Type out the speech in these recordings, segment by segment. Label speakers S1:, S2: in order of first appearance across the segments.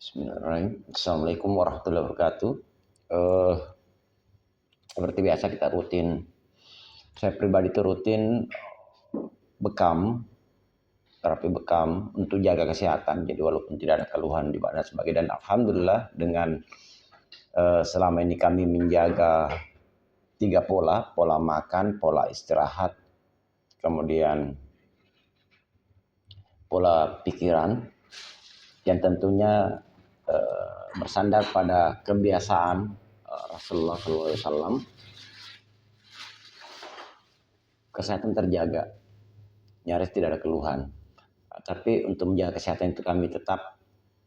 S1: Bismillahirrahmanirrahim. Assalamualaikum warahmatullahi wabarakatuh. Eh, Seperti biasa kita rutin. Saya pribadi itu rutin bekam, terapi bekam untuk jaga kesehatan. Jadi walaupun tidak ada keluhan di badan sebagai dan alhamdulillah dengan selama ini kami menjaga tiga pola makan, pola istirahat, kemudian pola pikiran yang tentunya bersandar pada kebiasaan Rasulullah SAW, kesehatan terjaga, nyaris tidak ada keluhan. Tapi untuk menjaga kesehatan itu kami tetap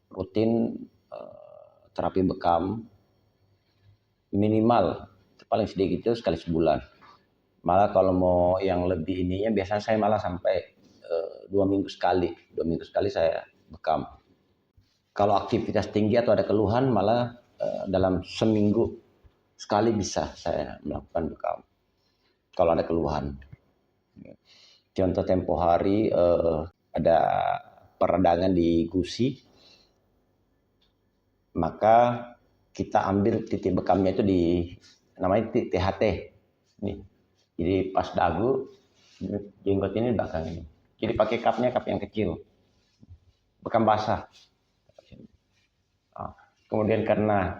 S1: rutin terapi bekam minimal paling sedikit itu sekali sebulan. Malah kalau mau yang lebih ininya biasanya saya malah sampai 2 minggu sekali. 2 minggu sekali saya bekam. Kalau aktivitas tinggi atau ada keluhan malah dalam seminggu sekali bisa saya melakukan bekam. Kalau ada keluhan. Contoh tempo hari ada peradangan di gusi, maka kita ambil titik bekamnya itu di namanya titik THT. Nih. Jadi pas dagu, jenggot ini di belakang ini. Jadi pakai kapnya kap yang kecil. Bekam basah. Nah, kemudian karena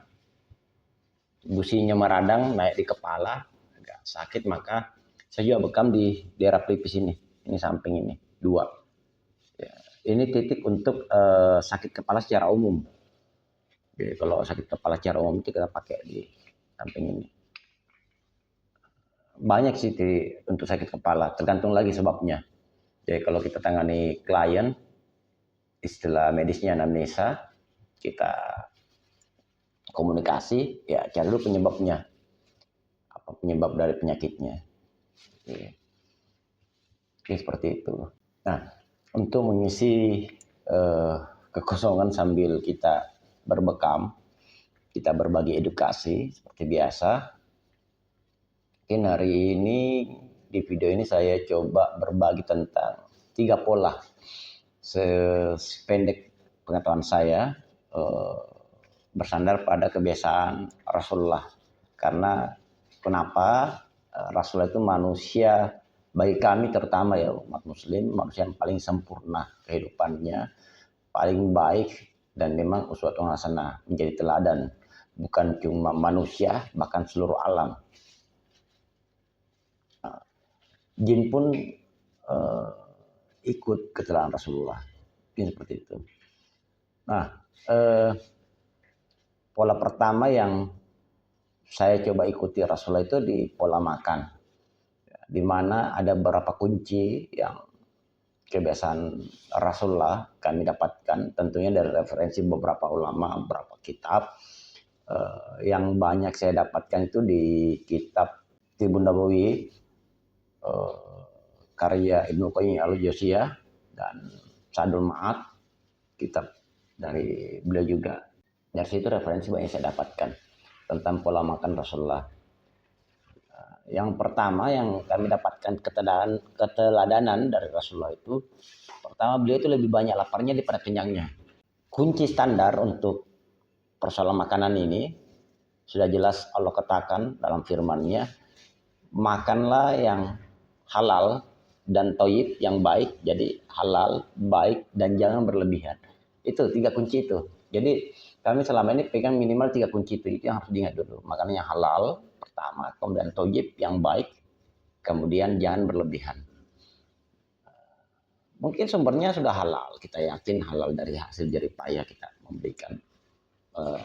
S1: gusinya meradang naik di kepala, agak sakit, maka saya juga bekam di daerah pelipis ini. Ini samping ini, 2. Ya, ini titik untuk sakit kepala secara umum. Jadi kalau sakit kepala secara umum itu kita pakai di samping ini. Banyak sih untuk sakit kepala, tergantung lagi sebabnya. Jadi kalau kita tangani klien, istilah medisnya anamnesa, kita komunikasi, ya cari dulu penyebabnya. Apa penyebab dari penyakitnya. Oke, seperti itu. Nah, untuk mengisi kekosongan sambil kita berbekam, kita berbagi edukasi seperti biasa. Mungkin hari ini di video ini saya coba berbagi tentang 3 pola sependek pengetahuan saya bersandar pada kebiasaan Rasulullah. Karena kenapa Rasulullah itu manusia bagi kami terutama ya umat muslim, manusia yang paling sempurna kehidupannya, paling baik dan memang uswatun hasanah, menjadi teladan bukan cuma manusia bahkan seluruh alam. Jin pun ikut keterangan Rasulullah. Ini seperti itu. Nah, pola pertama yang saya coba ikuti Rasulullah itu di pola makan, di mana ada beberapa kunci yang kebiasaan Rasulullah kami dapatkan, tentunya dari referensi beberapa ulama, beberapa kitab. Yang banyak saya dapatkan itu di kitab Tibun Nabawi, karya Ibnu Qayyim al-Jauziyah dan Zadul Ma'ad, kitab dari beliau juga. Dari situ referensi banyak saya dapatkan tentang pola makan Rasulullah. Yang pertama yang kami dapatkan keteladanan dari Rasulullah itu, pertama beliau itu lebih banyak laparnya daripada kenyangnya. Kunci standar untuk persoalan makanan ini sudah jelas Allah katakan dalam firman-Nya, makanlah yang halal dan thayyib, yang baik, jadi halal, baik, dan jangan berlebihan. Itu 3 kunci itu. Jadi kami selama ini pegang minimal 3 kunci itu yang harus diingat dulu. Makanan yang halal pertama, kemudian thayyib yang baik, kemudian jangan berlebihan. Mungkin sumbernya sudah halal, kita yakin halal dari hasil jerih payah kita memberikan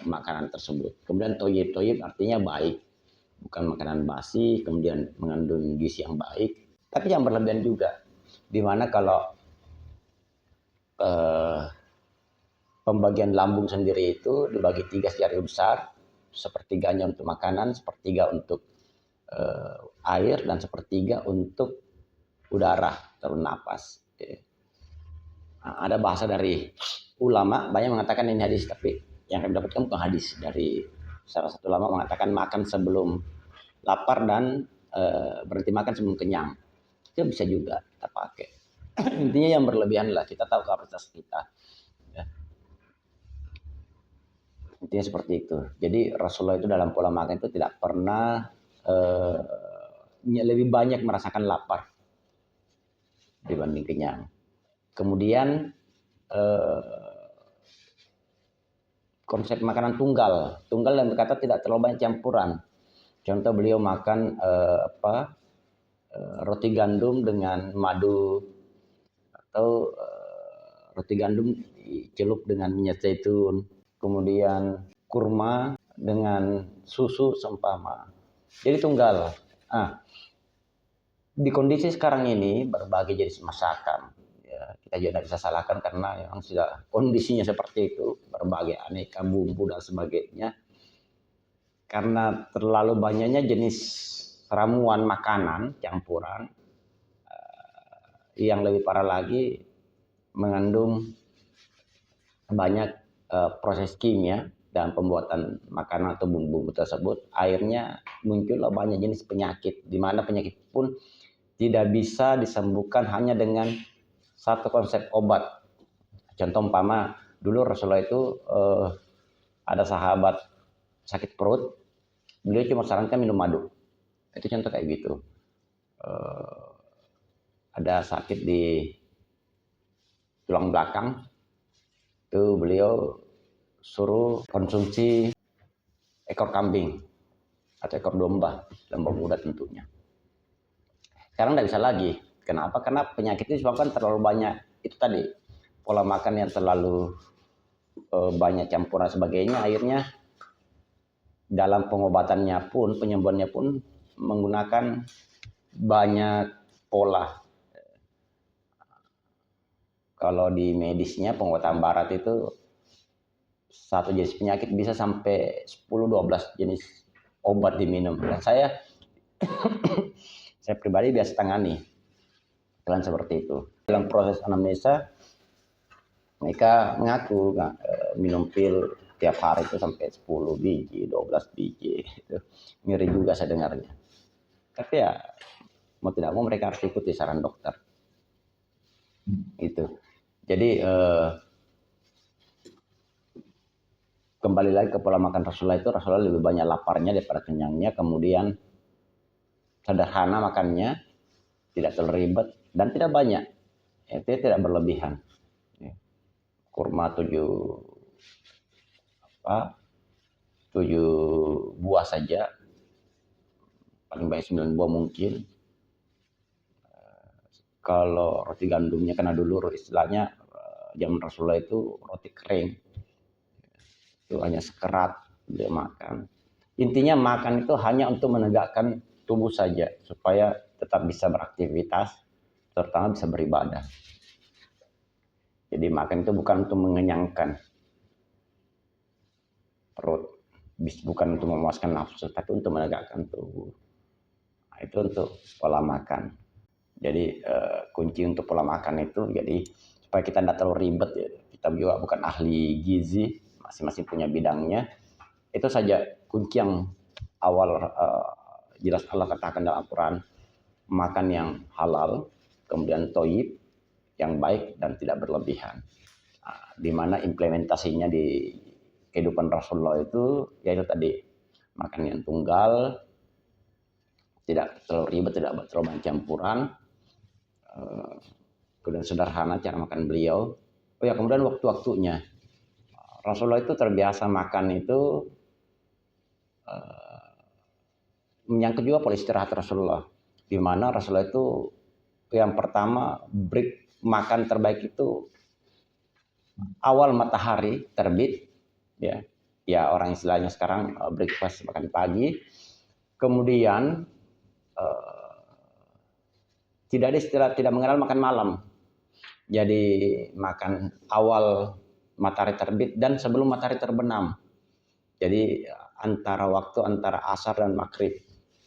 S1: makanan tersebut. Kemudian thayyib artinya baik, bukan makanan basi, kemudian mengandung gizi yang baik, tapi yang berlebihan juga. Dimana kalau pembagian lambung sendiri itu dibagi 3 secara besar, sepertiganya untuk makanan, sepertiga untuk air, dan sepertiga untuk udara, saluran napas. Nah, ada bahasa dari ulama, banyak mengatakan ini hadis, tapi yang kami dapatkan bukan hadis. Dari salah satu ulama mengatakan makan sebelum lapar dan berhenti makan sebelum kenyang. Itu bisa juga kita pakai. Intinya yang berlebihan lah, kita tahu kapasitas kita. Ya. intinya seperti itu. Jadi Rasulullah itu dalam pola makan itu tidak pernah lebih banyak merasakan lapar dibanding kenyang. Kemudian konsep makanan tunggal yang berkata tidak terlalu banyak campuran. Contoh beliau makan roti gandum dengan madu, atau roti gandum dicelup dengan minyak zaitun, kemudian kurma dengan susu seumpama. Jadi tunggal. Di kondisi sekarang ini berbagai jenis masakan, ya, kita juga tidak bisa salahkan karena yang sudah kondisinya seperti itu, berbagai aneka bumbu dan sebagainya. Karena terlalu banyaknya jenis ramuan makanan campuran, yang lebih parah lagi mengandung banyak proses kimia dalam pembuatan makanan atau bumbu tersebut. Akhirnya muncullah banyak jenis penyakit, di mana penyakit pun tidak bisa disembuhkan hanya dengan satu konsep obat. Contoh umpama dulu Rasulullah itu ada sahabat sakit perut, beliau cuma sarankan minum madu. Itu contoh kayak gitu. Ada sakit di tulang belakang, itu beliau suruh konsumsi ekor kambing atau ekor domba muda tentunya. Sekarang tidak bisa lagi. Kenapa? Karena penyakit itu disebabkan terlalu banyak. Itu tadi, pola makan yang terlalu banyak campuran sebagainya, akhirnya dalam pengobatannya pun, penyembuhannya pun menggunakan banyak pola. Kalau di medisnya, pengobatan barat itu satu jenis penyakit bisa sampai 10-12 jenis obat diminum. Dan saya pribadi biasa tangani kalian seperti itu. Dalam proses anamnesa mereka mengaku minum pil tiap hari itu sampai 10 biji, 12 biji. Itu ngeri juga saya dengarnya. Tapi ya mau tidak mau mereka harus ikuti saran dokter. Itu. Jadi kembali lagi ke pola makan Rasulullah itu, Rasulullah lebih banyak laparnya daripada kenyangnya, kemudian sederhana makannya, tidak terlalu ribet dan tidak banyak, itu tidak berlebihan. Kurma 7 buah saja, paling banyak 9 buah mungkin. Kalau roti gandumnya, karena dulu istilahnya zaman Rasulullah itu roti kering, itu hanya sekerat dia makan. Intinya makan itu hanya untuk menegakkan tubuh saja, supaya tetap bisa beraktivitas, terutama bisa beribadah. Jadi makan itu bukan untuk mengenyangkan perut, bukan untuk memuaskan nafsu, tapi untuk menegakkan tubuh. Nah, itu untuk pola makan. Jadi kunci untuk pola makan itu, jadi supaya kita tidak terlalu ribet ya. Kita juga bukan ahli gizi, masing-masing punya bidangnya. Itu saja kunci yang awal. Jelas Allah katakan dalam Al-Quran, makan yang halal, kemudian thayyib, yang baik dan tidak berlebihan. Nah, di mana implementasinya di kehidupan Rasulullah itu, yaitu tadi, makan yang tunggal, tidak terlalu ribet, tidak terlalu banyak campuran, kemudian sederhana cara makan beliau. Oh ya, kemudian waktu-waktunya. Rasulullah itu terbiasa makan itu, menyangkut juga pola istirahat Rasulullah, di mana Rasulullah itu yang pertama break makan terbaik itu awal matahari terbit, ya orang istilahnya sekarang breakfast, makan pagi. Kemudian tidak ada istilah tidak mengenal makan malam, jadi makan awal matahari terbit dan sebelum matahari terbenam, jadi waktu antara asar dan maghrib.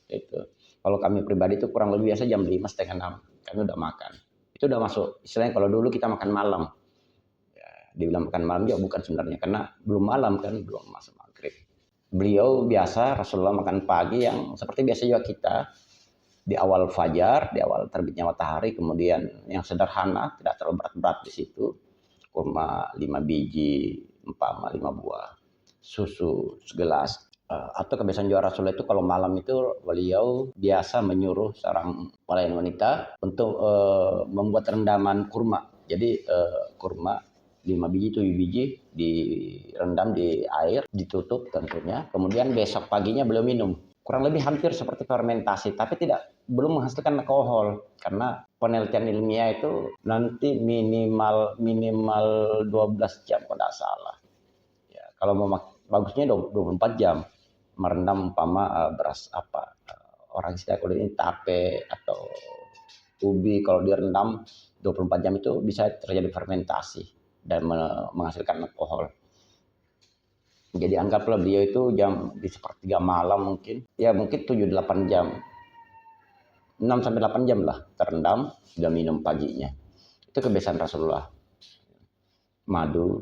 S1: Itu kalau kami pribadi itu kurang lebih biasa jam 5 setengah 6 kami udah makan, itu udah masuk istilahnya. Kalau dulu kita makan malam ya, dibilang makan malam juga bukan sebenarnya, karena belum malam kan, belum masuk maghrib. Beliau biasa Rasulullah makan pagi yang seperti biasa juga kita, di awal fajar, di awal terbitnya matahari. Kemudian yang sederhana, tidak terlalu berat-berat di situ, kurma 5 biji, 5 buah, susu segelas. Atau kebiasaan juga Rasulullah itu kalau malam itu beliau biasa menyuruh seorang pelayan wanita untuk membuat rendaman kurma. Jadi kurma 5 biji 7 biji direndam di air, ditutup tentunya. Kemudian besok paginya beliau minum. Kurang lebih hampir seperti fermentasi, tapi belum menghasilkan alkohol karena penelitian ilmiah itu nanti minimal 12 jam kalau tidak salah. Ya, kalau mau bagusnya 24 jam merendam umpama beras orang istilah kalau ini tape atau ubi, kalau direndam 24 jam itu bisa terjadi fermentasi dan menghasilkan alkohol. Jadi anggaplah beliau itu di sepertiga malam mungkin 7-8 jam, 6-8 jam lah terendam, sudah minum paginya. Itu kebiasaan Rasulullah. Madu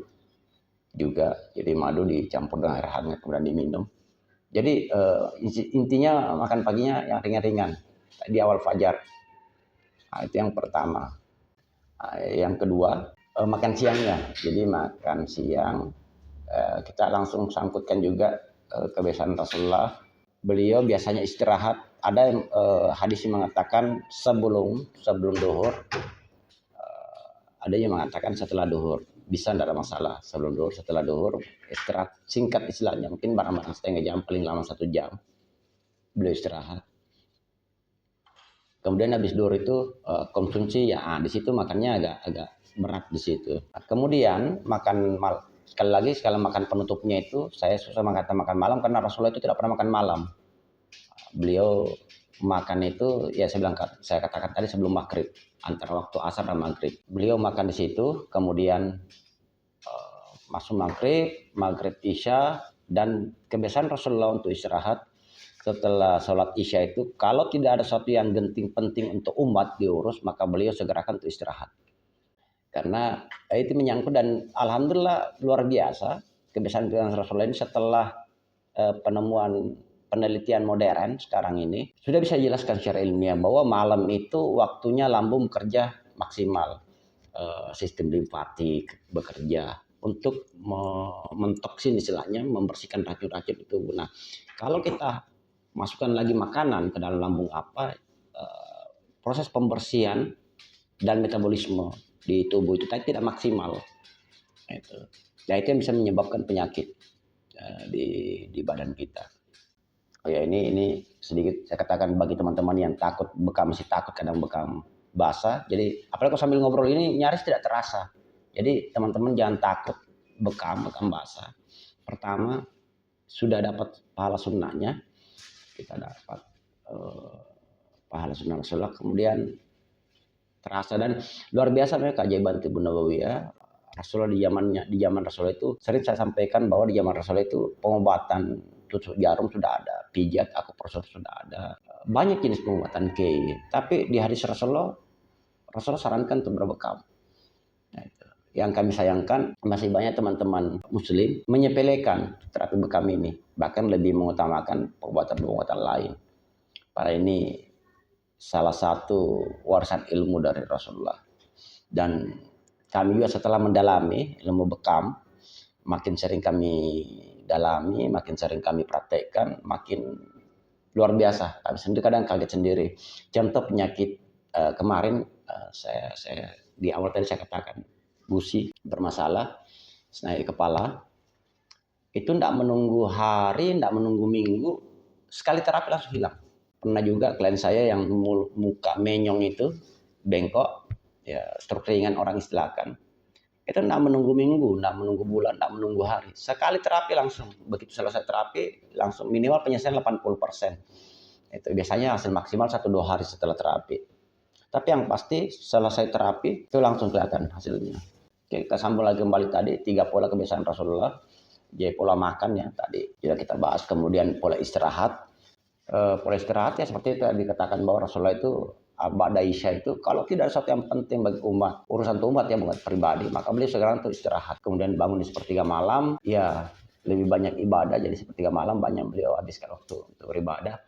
S1: juga, jadi madu dicampur dengan air hangat kemudian diminum. Jadi intinya makan paginya yang ringan-ringan di awal fajar. Nah, itu yang pertama. Yang kedua, makan siangnya. Jadi makan siang kita langsung sangkutkan juga kebiasaan Rasulullah. Beliau biasanya istirahat. Ada hadis yang mengatakan sebelum duhur. Ada yang mengatakan setelah duhur. Bisa, tidak ada masalah. Sebelum duhur, setelah duhur, istirahat singkat istilahnya, mungkin barang-barang setengah jam, paling lama 1 jam beliau istirahat. Kemudian habis duhur itu konsumsi ya, di situ makannya agak berat di situ. Kemudian sekali lagi makan penutupnya itu saya susah mengatakan makan malam karena Rasulullah itu tidak pernah makan malam. Beliau makan itu ya saya katakan tadi sebelum maghrib, antara waktu asar dan maghrib. Beliau makan di situ, kemudian masuk maghrib isya, dan kebiasaan Rasulullah untuk istirahat setelah sholat isya itu kalau tidak ada sesuatu yang genting penting untuk umat diurus, maka beliau segerakan untuk istirahat. Karena itu menyangkut, dan alhamdulillah luar biasa kebiasaan Rasulullah ini setelah penelitian modern sekarang ini sudah bisa dijelaskan secara ilmiah bahwa malam itu waktunya lambung bekerja maksimal, sistem limfatik bekerja untuk mentoksin istilahnya, membersihkan racun-racun itu. Nah, kalau kita masukkan lagi makanan ke dalam lambung proses pembersihan dan metabolisme di tubuh itu tidak maksimal. Itu yang bisa menyebabkan penyakit di badan kita. Oh ya, ini sedikit saya katakan bagi teman-teman yang takut bekam, masih takut kadang bekam basah. Jadi apalagi kalau sambil ngobrol ini nyaris tidak terasa. Jadi teman-teman jangan takut bekam basah. Pertama, sudah dapat pahala sunnahnya, kita dapat pahala sunnah Rasulullah, kemudian terasa dan luar biasa memang keajaiban Tibun Nabawiyah. Rasulullah di zaman Rasulullah itu sering saya sampaikan bahwa di zaman Rasulullah itu pengobatan tusuk jarum sudah ada, pijat, akupresur sudah ada, banyak jenis pengobatan tapi di hadis Rasulullah sarankan untuk berbekam. Nah, itu. Yang kami sayangkan masih banyak teman-teman muslim menyepelekan terapi bekam ini, bahkan lebih mengutamakan pengobatan lain. Para ini salah satu warisan ilmu dari Rasulullah, dan kami juga setelah mendalami ilmu bekam, makin sering kami dalami, makin sering kami praktekkan, makin luar biasa. Kami sendiri kadang kaget sendiri. Contoh penyakit kemarin saya di awal tadi saya katakan gusi bermasalah, senayan kepala, itu tidak menunggu hari, tidak menunggu minggu, sekali terapi langsung hilang. Pernah juga klien saya yang muka menyong itu, bengkok, ya stroke ringan orang istilahkan, itu tidak menunggu minggu, tidak menunggu bulan, tidak menunggu hari. Sekali terapi langsung, begitu selesai terapi, langsung minimal penyelesaian 80%. Itu biasanya hasil maksimal 1-2 hari setelah terapi. Tapi yang pasti selesai terapi, itu langsung kelihatan hasilnya. Oke, kita sambung lagi kembali tadi, 3 pola kebiasaan Rasulullah. Jadi pola makan ya, tadi sudah kita bahas. Kemudian pola istirahat. Pola istirahat ya seperti itu dikatakan bahwa Rasulullah itu ba'da isya itu kalau tidak ada sesuatu yang penting bagi umat, urusan umat ya bukan pribadi, maka beliau segera untuk istirahat. Kemudian bangun di sepertiga malam, ya lebih banyak ibadah, jadi sepertiga malam banyak beliau habiskan waktu untuk beribadah.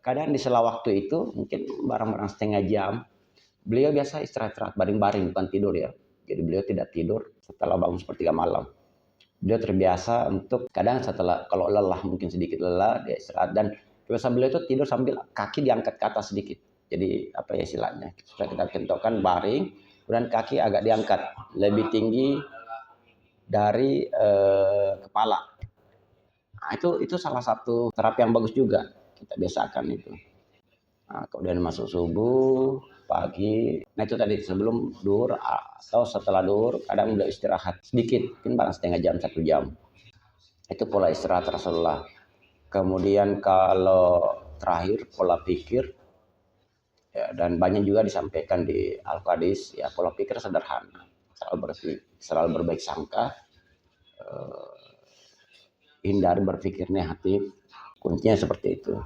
S1: Kadang di sela waktu itu mungkin barang-barang setengah jam, beliau biasa istirahat baring-baring, bukan tidur ya. Jadi beliau tidak tidur setelah bangun sepertiga malam. Beliau terbiasa untuk kadang setelah kalau lelah, mungkin sedikit lelah, dia istirahat, dan kebiasaan beliau itu tidur sambil kaki diangkat ke atas sedikit. Jadi apa ya istilahnya? Sudah kita contohkan baring, kemudian kaki agak diangkat lebih tinggi dari kepala. Nah, itu salah satu terapi yang bagus juga kita biasakan itu. Nah, kemudian masuk subuh, pagi. Nah itu tadi sebelum duhur atau setelah duhur kadang udah istirahat sedikit, mungkin barang setengah jam, 1 jam. Itu pola istirahat Rasulullah. Kemudian kalau terakhir pola pikir, ya, dan banyak juga disampaikan di Al-Qadis, ya pola pikir sederhana. Selalu berbaik sangka, hindari berpikir negatif. Kuncinya seperti itu.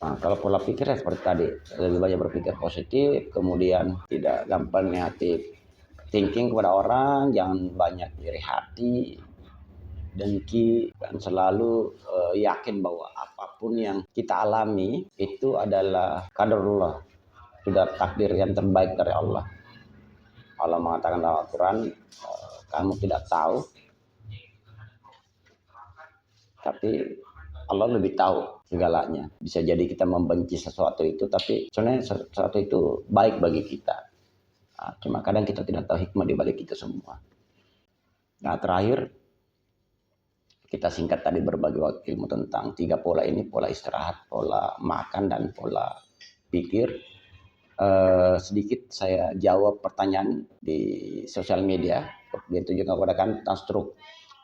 S1: Nah, kalau pola pikir ya seperti tadi, lebih banyak berpikir positif, kemudian tidak gampang negatif thinking kepada orang, jangan banyak iri hati, dengki, dan selalu yakin bahwa apapun yang kita alami itu adalah qadarullah, sudah takdir yang terbaik dari Allah. Allah mengatakan dalam Al-Quran, kamu tidak tahu, tapi Allah lebih tahu segalanya. Bisa jadi kita membenci sesuatu itu, tapi sebenarnya sesuatu itu baik bagi kita. Nah, cuma kadang kita tidak tahu hikmah di balik itu semua. Nah, terakhir kita singkat tadi berbagi ilmu tentang 3 pola ini: pola istirahat, pola makan, dan pola pikir. Sedikit saya jawab pertanyaan di sosial media yang tunjukkan kepada kami tentang stroke.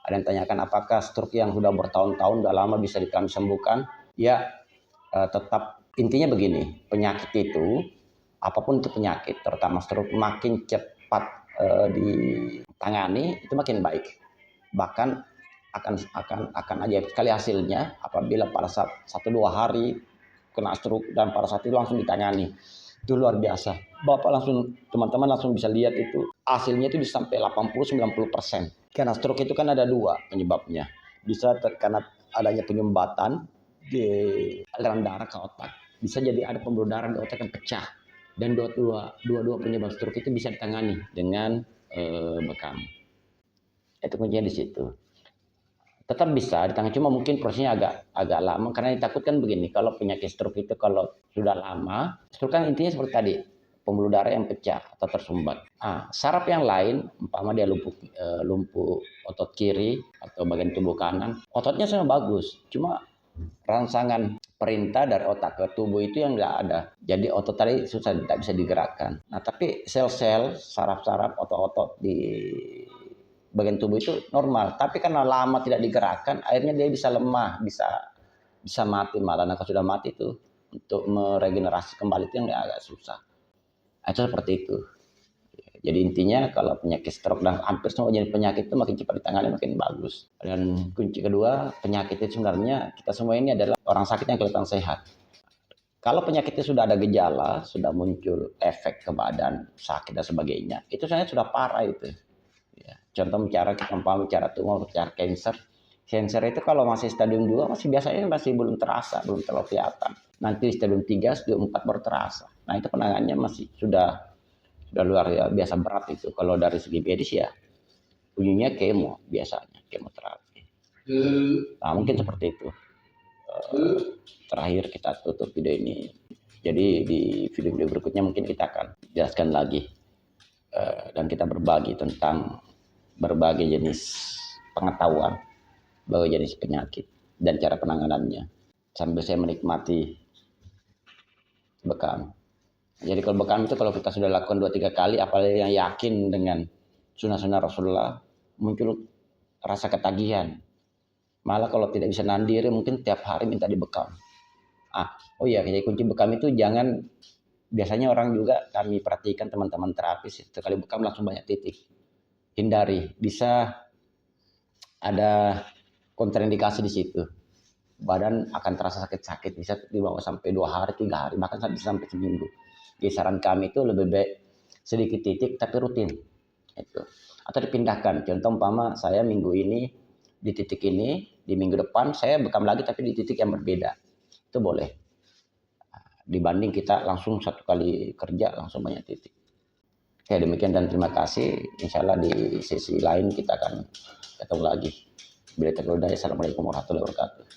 S1: Ada yang tanyakan apakah stroke yang sudah bertahun-tahun, sudah lama bisa kami sembuhkan? Ya, tetap intinya begini, penyakit itu, apapun itu penyakit, terutama stroke, makin cepat ditangani itu makin baik. Bahkan akan ajaib sekali hasilnya apabila pada saat 1-2 hari kena stroke dan pada saat itu langsung ditangani. Itu luar biasa. Teman-teman langsung bisa lihat itu hasilnya itu bisa sampai 80-90%. Karena stroke itu kan ada 2 penyebabnya. Bisa karena adanya penyumbatan di aliran darah ke otak. Bisa jadi ada pembuluh darah di otak yang pecah. Dan dua penyebab stroke itu bisa ditangani dengan bekam. Itu kuncinya di situ. Tetap bisa ditangani, cuma mungkin prosesnya agak lama, karena ditakutkan begini, kalau penyakit stroke itu kalau sudah lama, stroke kan intinya seperti tadi, pembuluh darah yang pecah atau tersumbat. Saraf yang lain, umpama dia lumpuh otot kiri atau bagian tubuh kanan, ototnya semua bagus, cuma rangsangan perintah dari otak ke tubuh itu yang nggak ada. Jadi otot tadi susah, tidak bisa digerakkan. Nah, tapi sel-sel, saraf-saraf, otot-otot di bagian tubuh itu normal, tapi karena lama tidak digerakkan, akhirnya dia bisa lemah, bisa mati malah. Nah, kalau sudah mati itu untuk meregenerasi kembali itu yang agak susah. Itu seperti itu. Jadi intinya kalau penyakit stroke dan hampir semua jenis penyakit itu makin cepat ditangani makin bagus. Dan kunci kedua, penyakit itu sebenarnya kita semua ini adalah orang sakit yang kelihatan sehat. Kalau penyakitnya sudah ada gejala, sudah muncul efek ke badan, sakit dan sebagainya, itu sebenarnya sudah parah itu. Contoh bicara tumor, bicara cancer. Cancer itu kalau masih stadium 2 biasanya masih belum terasa, belum terlalu kelihatan. Nanti stadium 3, stadium 4 baru terasa. Nah, itu penanganannya masih sudah luar biasa berat itu. Kalau dari segi medis ya ujungnya kemo, biasanya kemoterapi. Nah, mungkin seperti itu. Terakhir kita tutup video ini. Jadi di video berikutnya mungkin kita akan jelaskan lagi dan kita berbagi tentang berbagai jenis pengetahuan, berbagai jenis penyakit dan cara penanganannya, sambil saya menikmati bekam. Jadi kalau bekam itu kalau kita sudah lakukan 2-3 kali, apalagi yang yakin dengan sunnah-sunnah Rasulullah, muncul rasa ketagihan. Malah kalau tidak bisa nandiri, mungkin tiap hari minta dibekam. Oh iya, jadi kunci bekam itu jangan, biasanya orang juga kami perhatikan teman-teman terapis, sekali bekam langsung banyak titik. Hindari, bisa ada kontraindikasi di situ. Badan akan terasa sakit-sakit, bisa dibawa sampai 2 hari, 3 hari, bahkan bisa sampai seminggu. Jadi saran kami itu lebih baik sedikit titik tapi rutin. Itu. Atau dipindahkan. Contoh umpama saya minggu ini di titik ini, di minggu depan saya bekam lagi tapi di titik yang berbeda. Itu boleh. Dibanding kita langsung 1 kali kerja langsung banyak titik. Ya demikian dan terima kasih. Insya Allah di sesi lain kita akan ketemu lagi. Bila terlalu dari. Assalamualaikum warahmatullahi wabarakatuh.